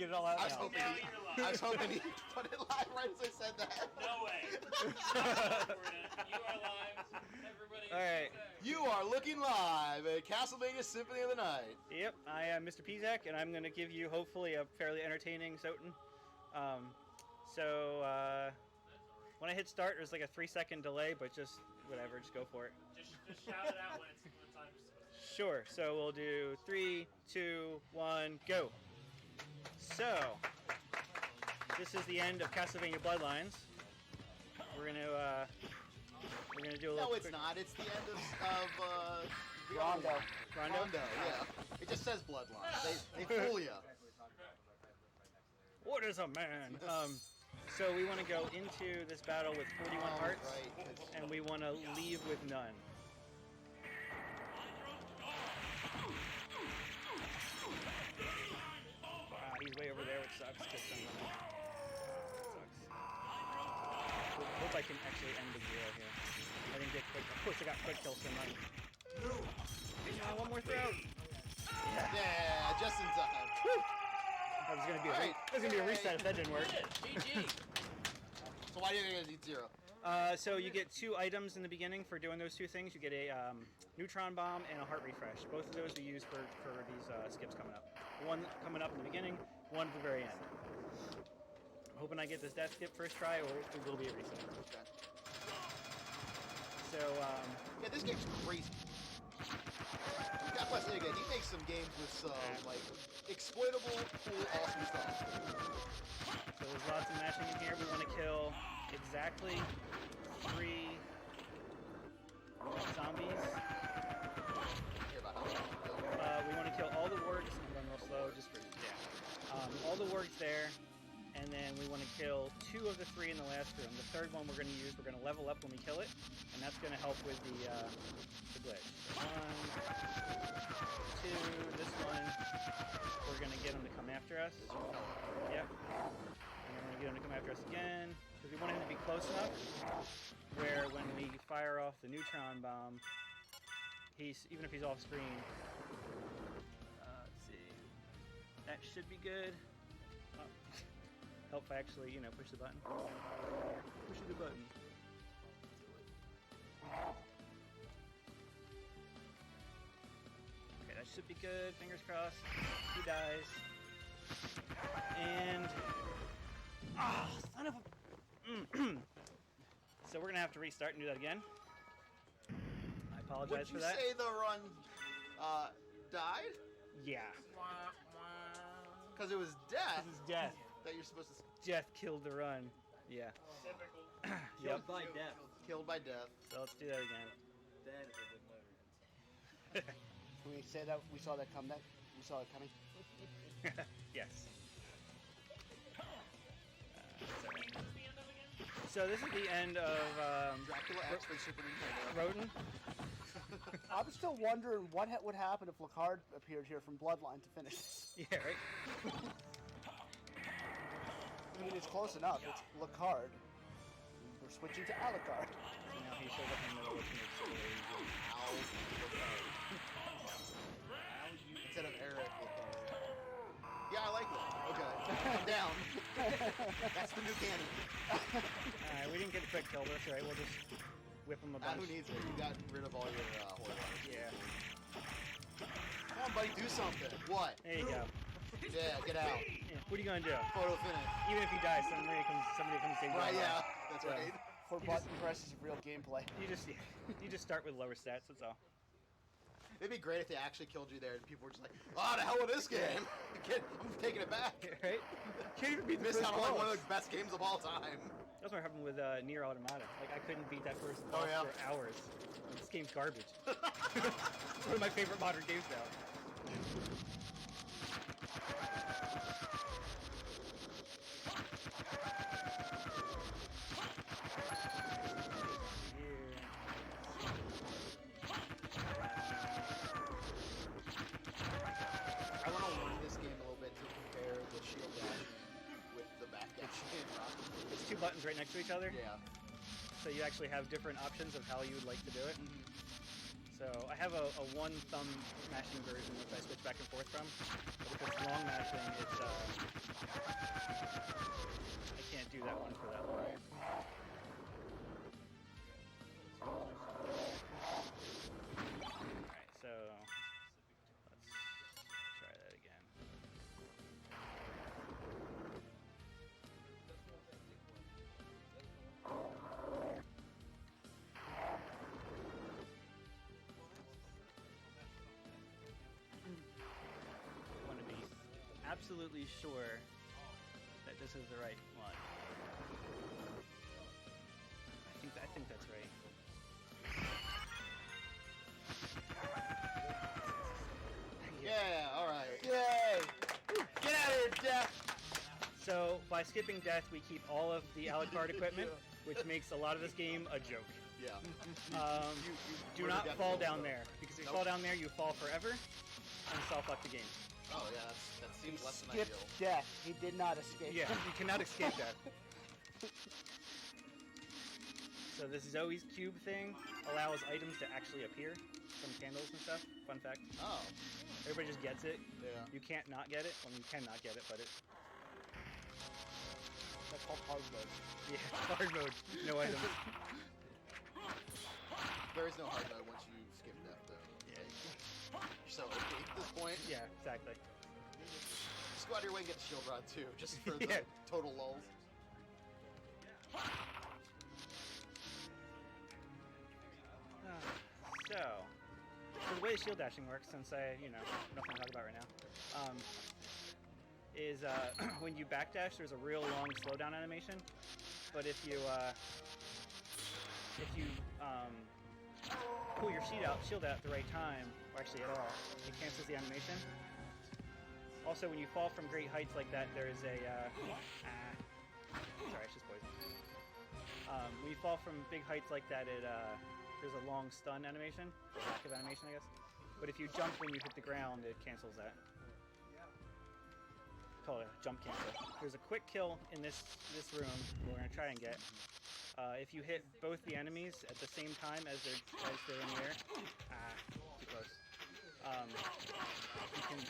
get it all out I was now. hoping, Now you're live. I was hoping he put it live right as I said that. No way. You are live. Everybody. All right. You are looking live at Castlevania Symphony of the Night. Yep, I am MrPzak, and I'm going to give you hopefully a fairly entertaining Soten. When I hit start, there's like a 3-second delay, but just whatever, just go for it. Just shout it out when it's time to start. Sure. So we'll do 3, 2, 1, go. So this is the end of Castlevania Bloodlines. We're gonna do a little. No, it's quick... not. It's the end of the Rondo. Rondo, yeah. It just says Bloodlines. They fool you. What is a man? So we want to go into this battle with 41 hearts, right, and we want to leave with none. Wow, he's way over there, which sucks. Sucks. Hope I can actually end the 0 here. I didn't get quick. Of course, I got quick kill, so money. One more throw. Yeah, just in time. That was gonna be a reset if that didn't work. GG. So why do you think it's 0? So you get 2 items in the beginning for doing those 2 things. You get a neutron bomb and a heart refresh. Both of those we use for these skips coming up. One coming up in the beginning, one at the very end. I'm hoping I get this death skip first try, or it will be a reset. Okay. So Yeah, this game's crazy. God bless you again. He makes some games with some like exploitable, cool, awesome stuff. So there's lots of mashing in here. We want to kill exactly 3 zombies. Hear about how We want to kill all the wargs. I'm going real slow, just for all the wargs there, and then we want to kill 2 of the 3 in the last room. The third one we're going to level up when we kill it, and that's going to help with the glitch. 1, 2, this one. We're going to get him to come after us. Yep. And then we're going to get him to come after us again, because we want him to be close enough where when we fire off the neutron bomb, even if he's off screen. Let's see. That should be good. Oh. Help if I actually, push the button. Push the button. Okay, that should be good. Fingers crossed. He dies. And son of a. So we're gonna have to restart and do that again. I apologize for that. Would you say the run died? Yeah. Because it was death. This is death. That you're supposed to. Death killed the run. Yeah. Typical. Yep. By death. Killed by death. So let's do that again. Dead is a good movie. Can we say that we saw that come? We saw it coming. Yes. So this is the end of Dracula X for Super Nintendo. Roden. I'm still wondering what would happen if Lacard appeared here from Bloodline to finish this. Yeah, right. I mean, it's close enough. It's Lacard. We're switching to Alucard. Now he shows up in the middle, which makes it really easy. Instead of Eric. Yeah, I like that. Okay. I'm down. That's the new canon. Alright, we didn't get a quick kill, but that's alright. We'll just whip him a bunch. Who needs it? You got rid of all your horror lines. Yeah. Come on, buddy, do something. What? There you go. Yeah, get out. Yeah. What are you gonna do? Photo finish. Even if he dies, somebody comes save you. Right, yeah. That's Yeah. right. For button presses of real gameplay. You just start with lower stats. That's all. It'd be great if they actually killed you there and people were just like, oh, the hell with this game. I'm taking it back. Right? Can't even beat the Missed first out on like one boss. of the best games of all time. That's what happened with Nier Automata. Like I couldn't beat that first boss yeah. for hours. Like, this game's garbage. It's one of my favorite modern games now. I want to learn this game a little bit to compare the shield dash with the back dash. It's 2 buttons right next to each other. Yeah. So you actually have different options of how you would like to do it. So I have a one thumb mashing version which I switch back and forth from. But if it's long mashing, it's absolutely sure that this is the right one. I think that's right. Yeah, alright. Yay! Get out of here, Death! So by skipping death, we keep all of the Alucard equipment, which makes a lot of this game a joke. Yeah. Do not fall down there, because if you fall down there, you fall forever, and self-fuck the game. Oh yeah, that seems less than Skipped ideal. death. He did not escape. Yeah, you cannot escape that. So this Zoe's cube thing allows items to actually appear from candles and stuff. Fun fact. Oh. Everybody just gets it. Yeah. You can't not get it. Well, you cannot get it, but it. That's called hard mode. Yeah, hard mode. No items. There is no hard mode once you skip death, though. Yeah. You're so OP at this point. Yeah, exactly. Just go out of your way and get the shield rod, too, just for the Yeah. total lulls. So the way shield dashing works, since I, nothing to talk about right now, is when you backdash, there's a real long slowdown animation. But if you pull your shield out at the right time, or actually at all, it cancels the animation. Also, when you fall from great heights like that, there is a sorry, it's just poison. When you fall from big heights like that, there's a long stun animation, or lack of animation, I guess. But if you jump when you hit the ground, it cancels that. Call it a jump cancel. There's a quick kill in this room we're gonna try and get. If you hit both the enemies at the same time as they're in the air, too close.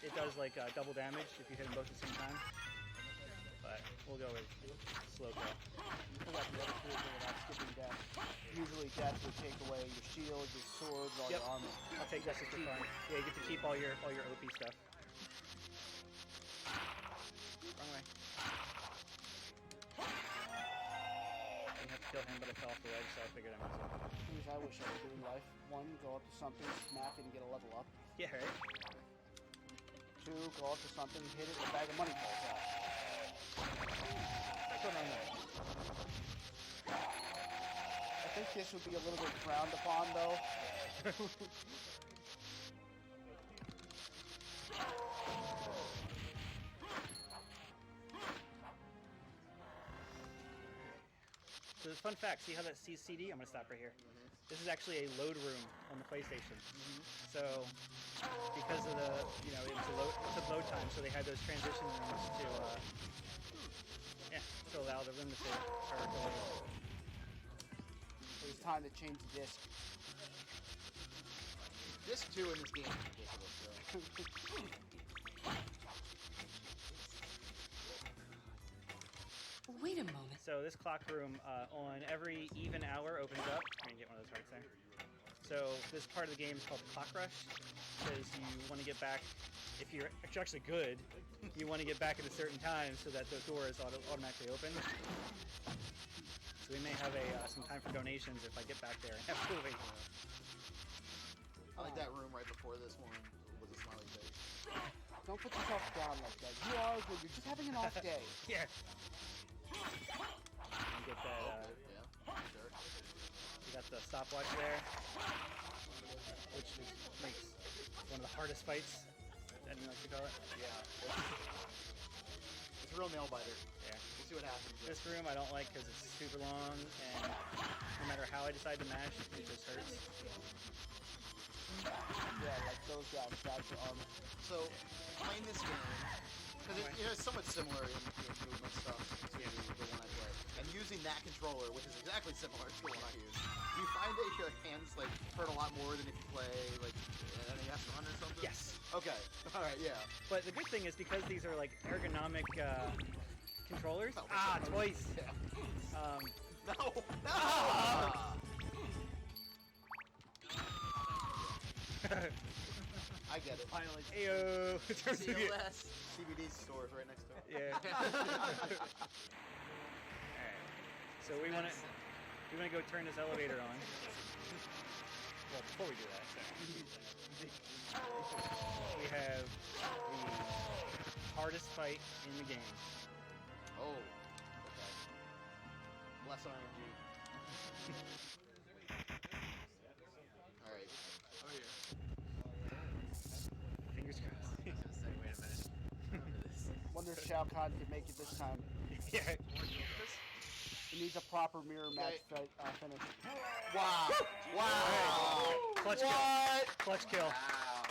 It does like double damage if you hit them both at the same time. But we'll go with slow kill. You forgot the other cool thing about skipping death. Usually death would take away your shield, your sword, all your armor. I'll take that just for fun. Yeah, you get to keep all your OP stuff. Wrong way. I didn't have to kill him, but I fell off the ledge, so I figured I might as well. Things I wish I could do in life. 1, go up to something, smack it and get a level up. Yeah, right? 2, go up to something, hit it, a bag of money falls out. What's going on there? I think this would be a little bit frowned upon, though. So there's a fun fact. See how that CD? I'm going to stop right here. This is actually a load room on the PlayStation. So because of the, it took load time, so they had those transition rooms to allow the room to stay or go away. It was time to change the disc. Disc 2 in this game is ridiculous, though. Wait a moment. So this clock room on every even hour opens up. I'm going to get one of those hearts there. So this part of the game is called the clock rush, because you want to get back, if you're actually good, you want to get back at a certain time so that the door is automatically open. So we may have some time for donations if I get back there and have to wait. I like that room right before this one with the smiley face. Don't put yourself down like that. You are good. You're just having an off day. Yeah. And get that. Yeah, sure. We got the stopwatch there, which makes one of the hardest fights, as you like to call it. Yeah. It's a real nail biter. Yeah. We'll see what happens. This room I don't like because it's super long, and no matter how I decide to mash, it just hurts. Yeah, like those guys, that's your armor. So, playing this game, because it's somewhat similar in movement stuff to the one I play, and using that controller, which is exactly similar to the one I use, do you find that your hands hurt a lot more than if you play an NES run or something? Yes. Okay. All right. Yeah. But the good thing is because these are like ergonomic controllers. Oh, Twice. Yeah. No. I get it. Finally. Ayo. CLS. CBD stores right next door. Yeah. Alright. So we want to go turn this elevator on. Well, before we do that, we have the hard hardest fight in the game. Oh. Okay. Less RNG. Alright. Oh yeah. Fingers crossed. I was gonna say, wait a minute. Remember this. Wonder if Shao Kahn can make it this time. Yeah. He needs a proper mirror match finish. Wow. Wow. Clutch What? kill. Clutch kill. Wow.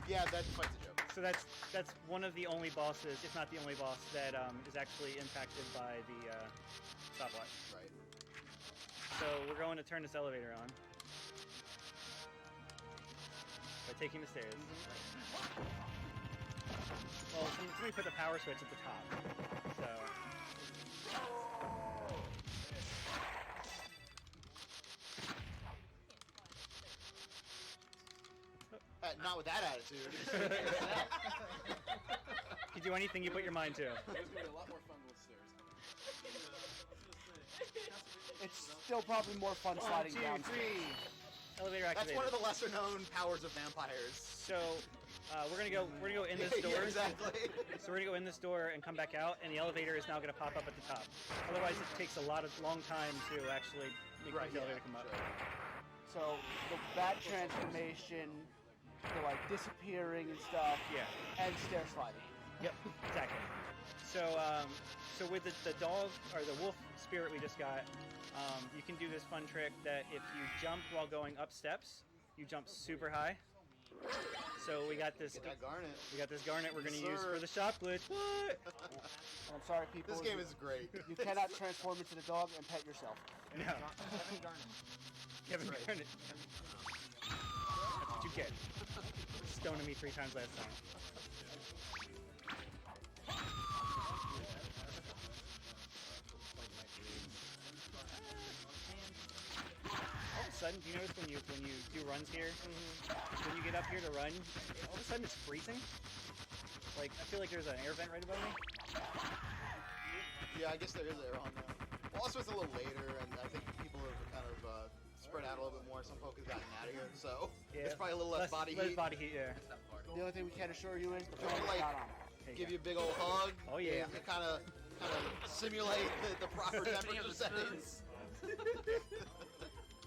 Yeah, that fight's a joke. So that's one of the only bosses, if not the only boss, that is actually impacted by the stopwatch. Right. So we're going to turn this elevator on by taking the stairs. Well, somebody put the power switch at the top. So Not with that attitude. you do anything you put your mind to. It was gonna be a lot more fun with stairs. It's still probably more fun sliding down. Elevator That's activated. one of the lesser known powers of vampires. So we're gonna go in this door. Yeah, exactly. So we're gonna go in this door and come back out, and the elevator is now gonna pop up at the top. Otherwise, it takes a long time to actually make the elevator come up. Sure. So the bat transformation, the like disappearing and stuff, Yeah. and stair sliding. Yep. Exactly. So so with the dog or the wolf spirit we just got, you can do this fun trick that if you jump while going up steps, you jump super high. So we got this. Get that garnet. We got this garnet we're Yes, gonna use sir. for the shop glitch. What? I'm sorry, people. This game is great. You cannot transform into the dog and pet yourself. No. Kevin Garnett. That's what you get. Stoning me 3 times last time. All of a sudden, do you notice when you do runs here, when you get up here to run, all of a sudden it's freezing? Like, I feel like there's an air vent right above me. Yeah, I guess there is air on there. Well, also it's a little later, and I think people have kind of spread out a little bit more. Some folk have gotten out of here, so Yeah. it's probably a little less body Less heat. body heat, yeah. The only thing we can assure you is the Don't film is like- not on. There Give you you a big old hug. Oh, yeah. And kind of simulate the proper temperature settings. go.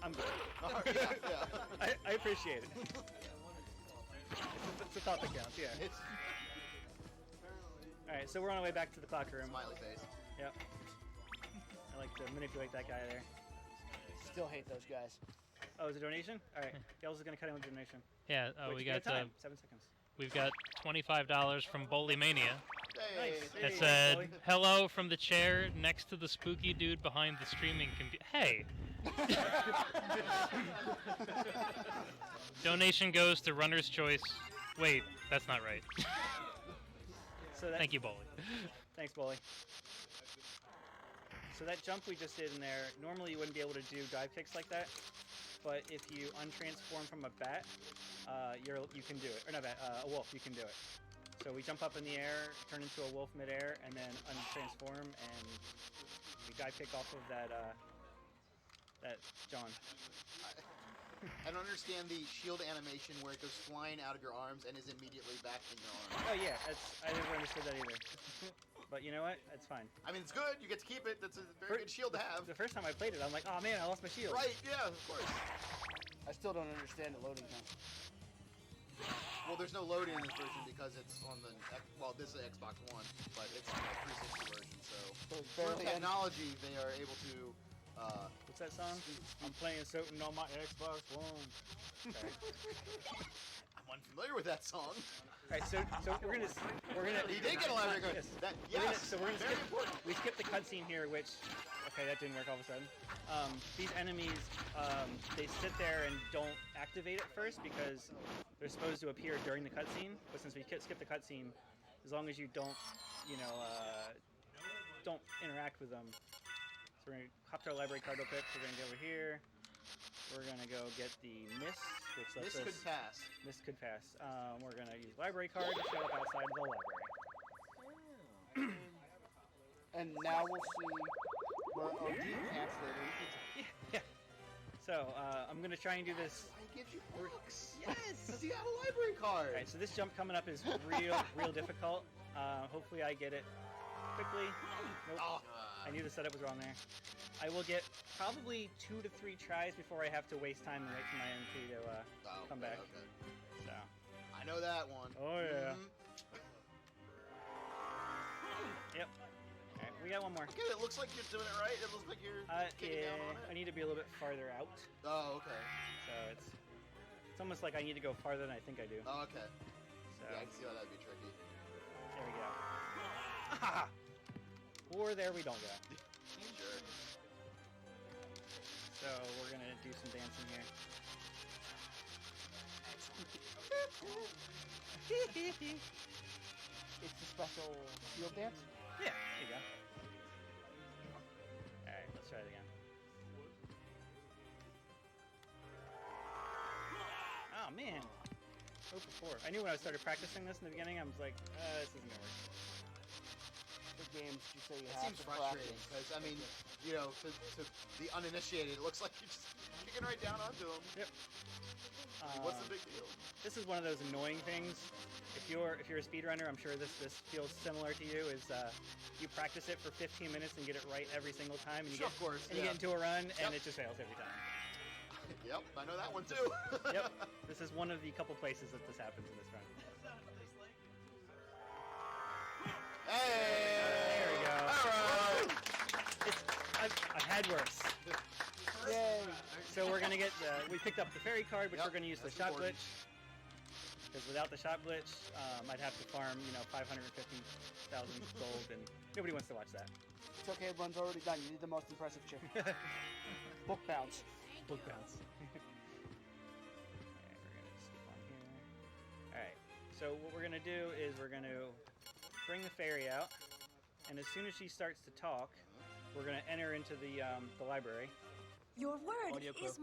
I'm good. Oh, yeah. I appreciate it. It's a thought that counts, yeah. It's Alright, so we're on our way back to the clock room. smiley face. Yep. I like to manipulate that guy there. Still hate those guys. Oh, is it a donation? Alright, Gels is gonna cut in with a donation. Yeah, Wait, we you got time. 7 seconds. we've got $25 from Bowlymania. Hey, Nice. That Hey, said, Bowie. hello from the chair next to the spooky dude behind the streaming computer. Hey! Donation goes to Runner's Choice. Wait, that's not right. So that, Thank you, Bowly. Thanks, Bully. So that jump we just did in there, normally you wouldn't be able to do dive kicks like that, but if you untransform from a bat, you can do it. Or not bat, a wolf, you can do it. So we jump up in the air, turn into a wolf midair, and then untransform, and we dive kick off of that John. I don't understand the shield animation where it goes flying out of your arms and is immediately back in your arms. Oh yeah, I never understood that either. But you know what? It's fine. I mean, it's good. You get to keep it. That's a very good shield to have. The first time I played it, I'm like, oh man, I lost my shield. Right, yeah, of course. I still don't understand the loading time. Well, there's no loading in this version because it's on the, well, this is Xbox One, but it's a 360 version, so. So it's Through barely any- technology, they are able to, What's that song? I'm playing something on my Xbox One. Okay. I'm unfamiliar with that song. Alright, so we're gonna He did get a library card. Yes. That, We're gonna- yes, so we're gonna very skip, important. we skipped the cutscene here, which okay, that didn't work all of a sudden. These enemies, they sit there and don't activate at first because they're supposed to appear during the cutscene. But since we skipped the cutscene, as long as you don't, don't interact with them. So we're gonna hop to our library card real quick. We're gonna go over here. We're gonna go get the mist, which lets This us. could pass. Mist could pass. We're gonna use library card to show up outside of the library. And now we'll see where OD camps later in pizza. Yeah. So I'm gonna try and do this. He gives you perks. Yes! Does he have a library card? Alright, so this jump coming up is real difficult. Hopefully I get it quickly. Nope. Oh, I knew the setup was wrong there. I will get probably 2 to 3 tries before I have to waste time and wait for my MP to come back. Okay. So. I know that one. Oh yeah. Mhm. Yep. Alright, we got one more. Okay, it looks like you're doing it right. It looks like you're kicking Yeah, down on I it. need to be a little bit farther out. Oh, okay. So it's almost like I need to go farther than I think I do. Oh, okay. So Yeah, I can see how that'd be tricky. there we go. Or there we don't go. Sure. So we're gonna do some dancing here. It's a special field dance. Yeah, there you go. Alright, let's try it again. Oh man. 0 for 4. I knew when I started practicing this in the beginning, I was like, this isn't gonna work. The games you say you It have seems to frustrating practice. because, I mean, you know, to the uninitiated, it looks like you're just kicking right down onto them. Yep. What's the big deal? This is one of those annoying things. If you're a speedrunner, I'm sure this feels similar to you. Is you practice it for 15 minutes and get it right every single time, and you Sure, get of course. and you Yeah. get into a run and Yep. it just fails every time. Yep, I know that one too. Yep. This is one of the couple places that this happens in this run. Hey! There we go. All right. I've had worse. Yay! So we're gonna get we picked up the fairy card, which Yep, we're gonna use the that's shot important. glitch. Because without the shot glitch, I'd have to farm 550,000 gold, and nobody wants to watch that. It's okay, run's already done. You did the most impressive trick. Book bounce. Book bounce. Alright, we're gonna skip on here. Alright, so what we're gonna do is we're gonna bring the fairy out, and as soon as she starts to talk, we're gonna enter into the library. Your word Audio clue. is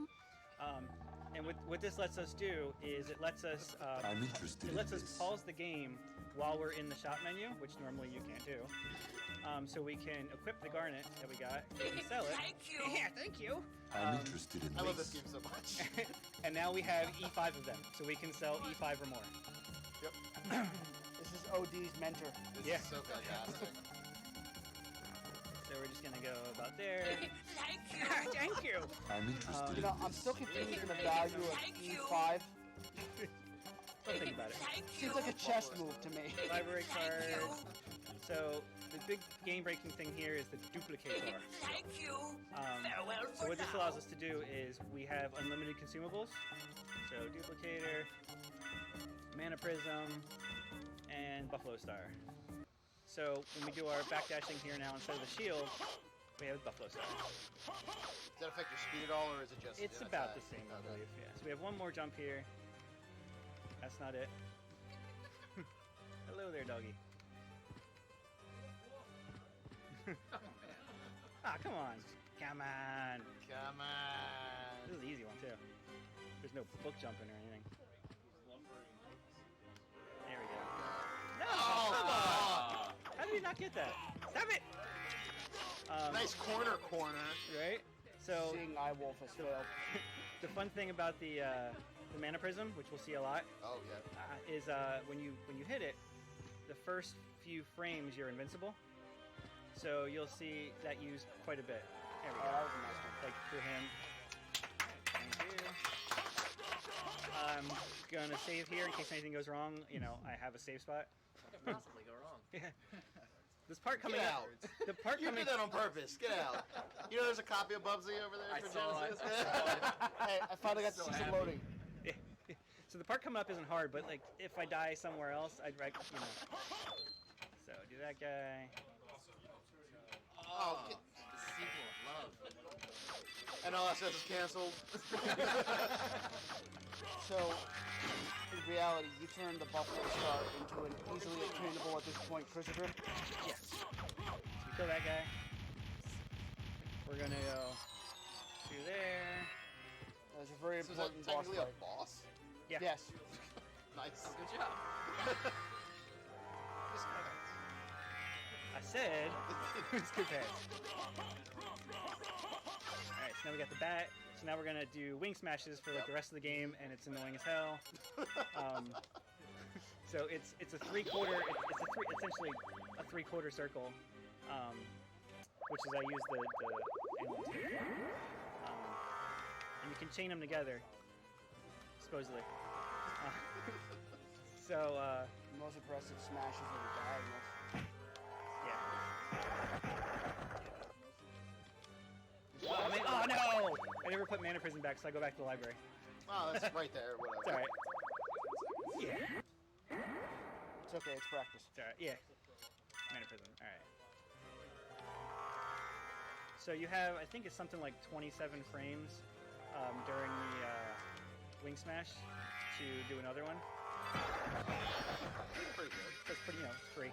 And what this lets us do is it lets us I'm interested it lets in us this. pause the game while we're in the shop menu, which normally you can't do. So we can equip the garnet that we got and sell it. Thank you. Yeah, thank you. I'm interested in I love this this. game so much. And now we have E5 of them, so we can sell E5 or more. This is OD's mentor. This Yeah. is so fantastic. So we're just gonna go about there. Thank you. Thank you. I'm interested You know, in I'm this. still confused in the value of E5. Don't think about it. Thank you. Seems like a chess move to me. Library Thank card. you. So the big game-breaking thing here is the duplicator. Thank you. Farewell So for what this now. allows us to do is we have unlimited consumables. So duplicator, mana prism, and buffalo star. So when we do our backdashing here now instead of the shield, we have buffalo star. Does that affect your speed at all, or is it just? It's an about the attack? same, I Okay. believe. Yeah. So we have one more jump here. That's not it. Hello there, doggy. Ah, come on. Come on. Come on. This is an easy one, too. There's no book jumping or anything. There we go. No! Oh, Come on! oh. How did we not get that? Stop it! Nice corner. Right? So, Seeing Wolf has failed. the fun thing about the mana prism, which we'll see a lot, Oh yeah. is when you hit it, the first few frames you're invincible. So you'll see that used quite a bit. There we Oh, go. that was a nice one. Like through him. Thank you. I'm gonna save here in case anything goes wrong. I have a save spot. What could possibly go wrong? This part coming Get up. out. The part You coming. did that on purpose. Get out. You know there's a copy of Bubsy over there I for saw it. Genesis? Hey, I finally got to So see some happy. loading. So the part coming up isn't hard, but like if I die somewhere else, I'd So do that guy. Oh, The sequel of love. NLSS is canceled. So, in reality, you turned the Buffalo Star into an easily obtainable at this point Crusader. Yes. So we kill that guy. We're gonna go to there. That's a very So is that important boss technically a fight. boss? Yeah. Yes. Nice. Good job. I said it's good pass. Alright, so now we got the bat. So now we're gonna do wing smashes for like the rest of the game, and it's annoying as hell. So it's a three-quarter. Essentially a three-quarter circle, which is I use the analog stick for. And you can chain them together, supposedly. So The most impressive smashes are the diagonals. yeah. Oh no! I never put Mana Prison back, so I go back to the library. Oh, that's right there. Whatever. It's alright. Yeah. It's okay, it's practice. It's alright. Yeah. Mana Prison. Alright. So you have, I think it's something like 27 frames during the Wing Smash to do another one. Pretty good. So it's pretty, it's free.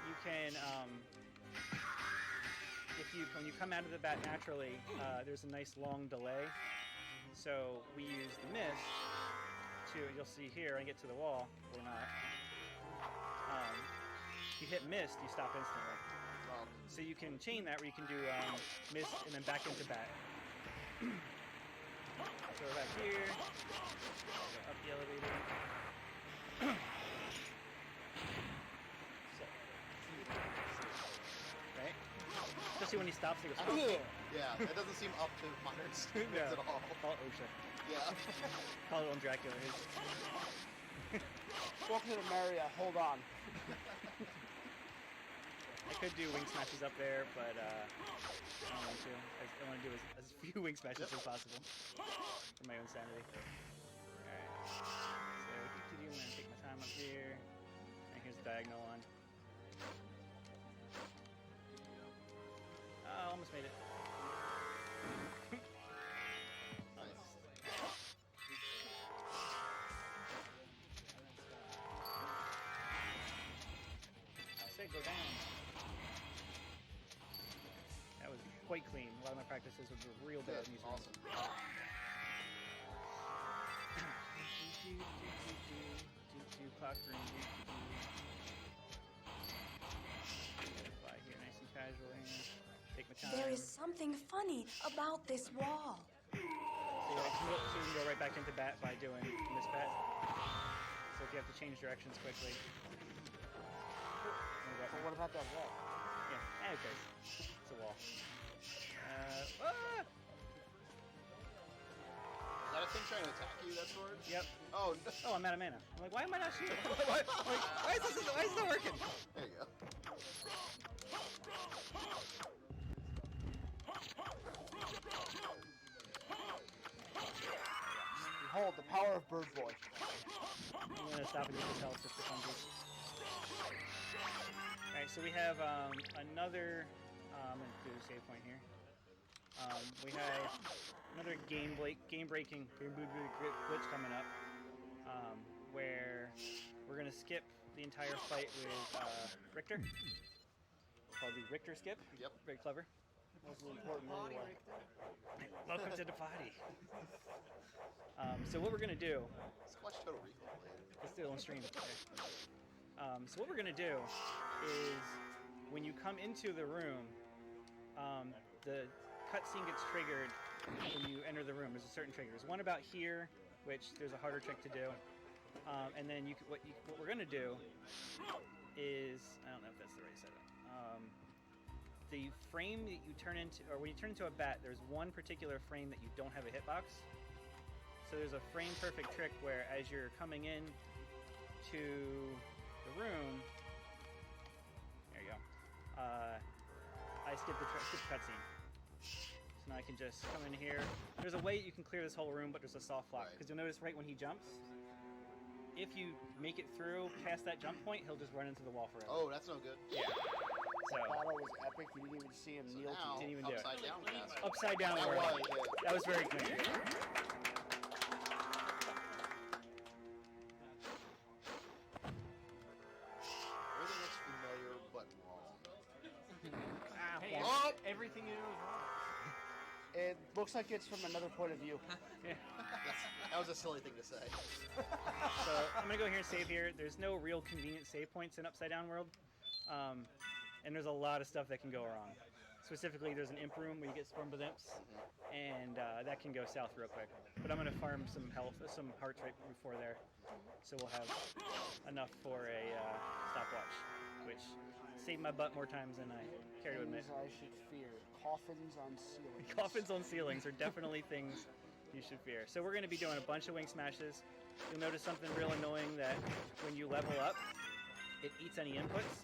You can, when you come out of the bat naturally, there's a nice long delay. So we use the mist to, you'll see here, I get to the wall, or not. You hit mist, you stop instantly. Well, So you can chain that where you can do mist and then back into bat. So we're back here, go up the elevator. So, right? Especially when he stops, he goes, "Ugh." yeah, that doesn't seem up to modern standards Yeah. at all. Call it OSHA. Yeah. Call it on Dracula. Welcome to Maria, hold on. I could do wing smashes up there, but I don't want to. I want to do as few wing smashes as possible for my own sanity. Alright. So, I'm going to take my time up here. And here's the diagonal one. Oh, almost made it. I said go down. That was quite clean. A lot of my practices were real bad Good. music. Awesome. Clock ring. Fly here nice and casually. Take my time. There is something funny about this wall. So you can go right back into bat by doing this bat. So if you have to change directions quickly. Well, what about that wall? Yeah, okay. It's a wall. Is that a thing trying to attack you, that sword? Yep. Oh, no. Oh, I'm out of mana. I'm like, why am I not shooting? why is this not working? There you go. Behold, the power of Bird Boy. I'm gonna stop and use his health just for funsies. Alright, so we have another. I'm gonna do a save point here. We have another game-breaking glitch coming up, where we're gonna skip the entire fight with Richter. It's called the Richter skip. Yep. Very clever. Most important anyway. Welcome to the party. So what we're gonna do? Let's watch Total Recall. Let's do it on stream. Okay. So what we're gonna do is when you come into the room, the cutscene gets triggered when you enter the room. There's a certain trigger. There's one about here, which there's a harder trick to do, and then what we're gonna do is, I don't know if that's the right setup. The frame that you turn into, or when you turn into a bat, there's one particular frame that you don't have a hitbox. So there's a frame perfect trick where as you're coming in to the room, there you go. I skip the cutscene. So now I can just come in here. There's a way you can clear this whole room, but there's a soft block. Because you'll notice right when he jumps, if you make it through past that jump point, he'll just run into the wall forever. Oh, that's no good. Yeah. So Battle was epic. You didn't even see him So kneel now, to didn't even do it. upside down cast. upside down That world. was it. That was very clean. Everything looks familiar but wrong. Hey, Oh! everything you know is wrong. It looks like it's from another point of view. That was a silly thing to say. So I'm gonna go here and save here. There's no real convenient save points in Upside Down World, and there's a lot of stuff that can go wrong. Specifically, there's an imp room where you get swarmed with imps, and that can go south real quick. But I'm gonna farm some health, some hearts right before there, so we'll have enough for a stopwatch, which saved my butt more times than I care to admit. Things I should fear. Coffins on ceilings. Coffins on ceilings are definitely things you should fear. So we're going to be doing a bunch of wing smashes. You'll notice something real annoying that when you level up, it eats any inputs.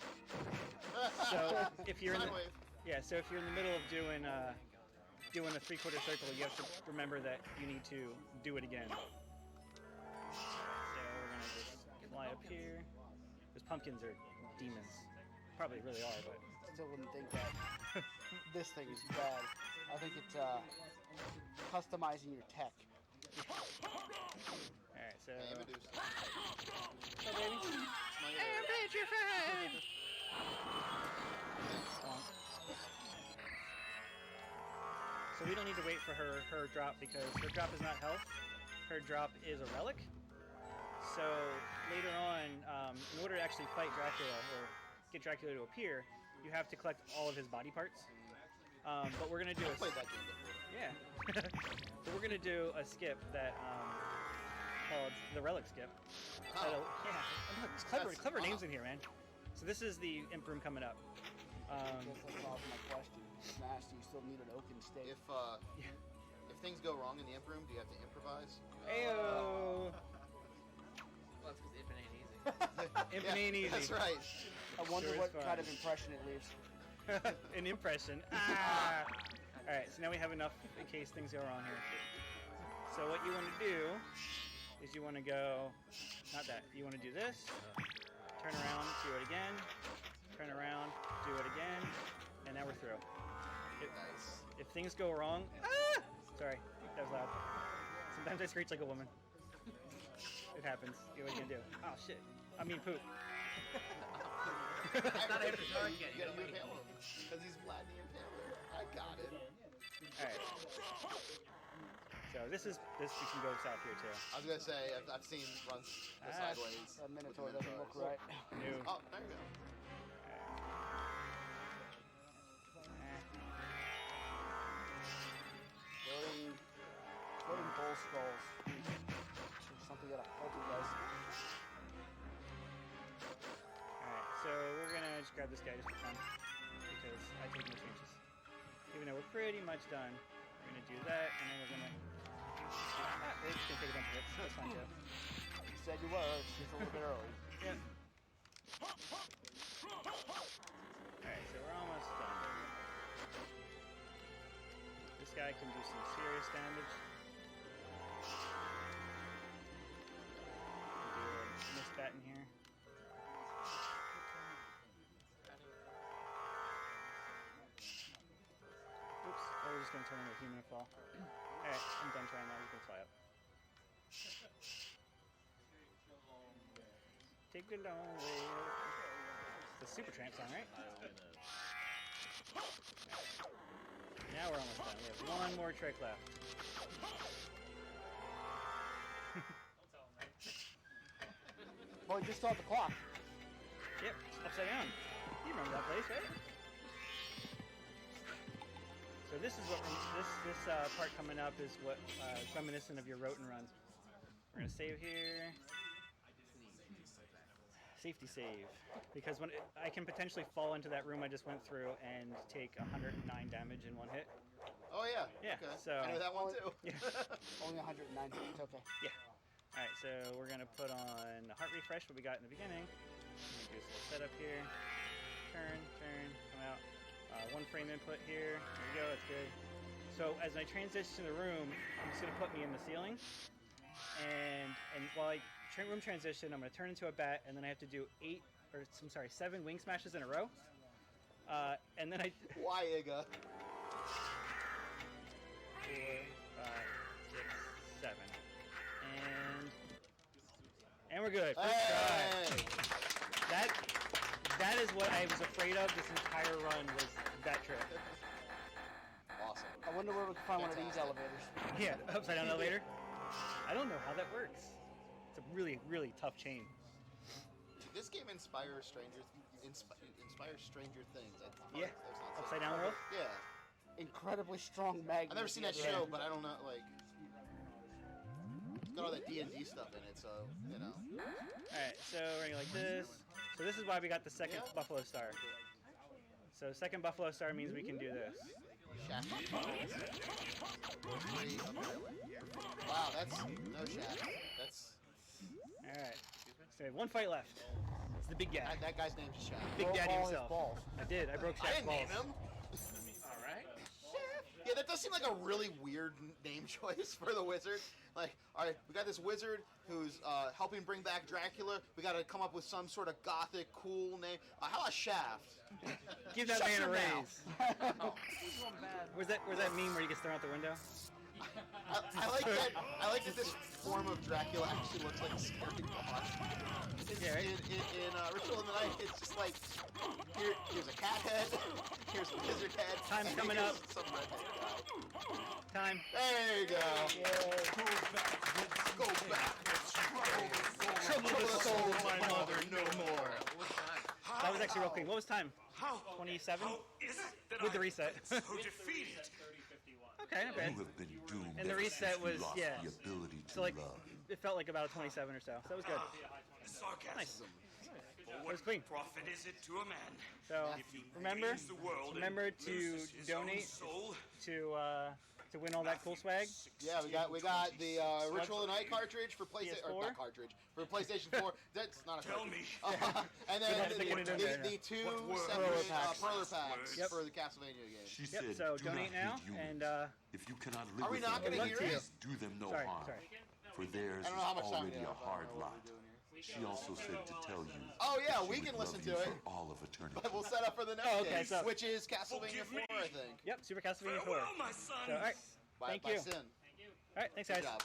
So if you're in the, so if you're in the middle of doing a 3/4 circle, you have to remember that you need to do it again. So we're going to just fly up here. Those pumpkins are demons. Probably really are, but Still wouldn't think that this thing is bad. I think it's customizing your tech. alright, so Hey, Medusa. so baby. So we don't need to wait for her drop because her drop is not health. Her drop is a relic. So later on, in order to actually fight Dracula or get Dracula to appear, you have to collect all of his body parts. But we're gonna do I played that game before. yeah. So we're gonna do a skip that called the relic skip. Oh. It's clever That's- names in here, man. So this is the imp room coming up. I guess that solves my question. Smash, do you still need an oaken stake? If things go wrong in the imp room, do you have to improvise? Ayo! Well, that's because Imp ain't easy. Imp ain't easy. That's right. I wonder Sure is what fun. kind of impression it leaves. An impression. Ah! Alright, so now we have enough in case things go wrong here. So what you want to do is you want to go, not that, you want to do this, turn around, do it again, turn around, do it again, and now we're through. Nice. If things go wrong, sorry, that was loud. Sometimes I screech like a woman. It happens. What are you gonna do? Oh shit. I mean poop. Not after dark yet. You gotta impale him. Because he's Vlad the Impaler. I got it. Alright. So this you can go south here too. I was gonna say, I've seen runs go Ah. sideways. That with Minotaur the doesn't look Minotaurs. right. New. Oh, there you go. Floating bull skulls. Something that'll help you guys. Alright, so we're gonna just grab this guy just for fun. Because I take no chances. Even though we're pretty much done. We're gonna do that, and then we're gonna... we're just gonna take a bunch of hits. That's fine too. You said you were, it's just a little bit early. Yep. Alright, so we're almost done. This guy can do some serious damage. Do a miss bat in here. Oops, oh, we're just gonna turn into a human and fall. Alright, I'm done trying that, you can fly up. Take the long way up. The Super Tramp song, right? Now we're almost done. We have one more trick left. Well, you just saw the clock. Yep, upside down. You remember that place, right? So this is what this part coming up is what reminiscent of your Roten runs. We're gonna save here. Safety save, because when I can potentially fall into that room I just went through and take 109 damage in one hit. Oh yeah. Yeah, Okay. so- I know that one too. Yeah. Only 109 feet, okay. All right, so we're gonna put on the heart refresh, what we got in the beginning. Do this little setup here. Turn, come out. One frame input here. There we go. That's good. So as I transition to the room, I'm just gonna put me in the ceiling, and while I room transition, I'm gonna turn into a bat, and then I have to do 7 wing smashes in a row. And then I. Why, Iga? 4, 5, 6, 7. And we're good. First try. That is what I was afraid of this entire run was that trick. Awesome. I wonder where we can find one of these Fantastic. elevators. Yeah, upside down elevator. I don't know how that works. It's a really, really tough chain. this game inspires Stranger Things. Yeah. Upside down world. Yeah. Incredibly strong magnet. I've never seen that show, but I don't know, like... It's got all that D&D stuff in it, so, you know. Alright, so we're gonna go like this. So this is why we got the second Buffalo Star. So second Buffalo Star means we can do this. Shaft. Wow, that's no shaft. That's... Alright. So we have one fight left. It's the big guy. That guy's name's Shaft. Big Daddy All his himself. balls. I did. I broke I Shaft's didn't balls. name him. Alright. Yeah, that does seem like a really weird name choice for the wizard. Like, all right, we got this wizard who's helping bring back Dracula. We got to come up with some sort of gothic, cool name. How about Shaft? Give that Shut man a your raise. mouth. Where's that meme where he gets thrown out the window? I like that. I like that this form of Dracula actually looks like a scary boss. Yeah, right? In Ritual of the Night, it's just like here's a cat head, here's a lizard head. Time's and coming here's up. Some redhead guy. Time. There you go. Go back. Trouble the soul of my mother no more. That was actually real clean. What was time? 27? With the reset. Defeated. Okay, not bad. You have been doomed. And the ever reset since you was, lost yeah. the ability to So like, love. it felt like about a 27 or so. So that was good. Sarcasm. Nice. That was clean. Profit is it to a man? So remember Gains the world and to loses his donate own soul? to win all that cool swag. Yeah, we got the Ritual of the Night cartridge for PlayStation, or PS4? not cartridge, for PlayStation 4. That's not a Tell cartridge. me. And then Good luck sticking it in there now. the two What word? separate packs. perler packs Yep. for the Castlevania game. She Yep, said, so do donate not now, hate humans. and if you cannot live Are we with not them, gonna hear please it? do them no sorry, harm. sorry. For theirs I don't know how much is time already we a have. hard I don't know lot. what we're doing here. She also said to tell you. Oh yeah, she we would can love listen you to it. for all of eternity. But we'll set up for the next Oh, okay, game, so- which is Castlevania 4, Forgive me. I think. Yep, Super Castlevania 4. Farewell, my son. So, all right, By, Thank by you. Sin. all right, thanks Good guys. job.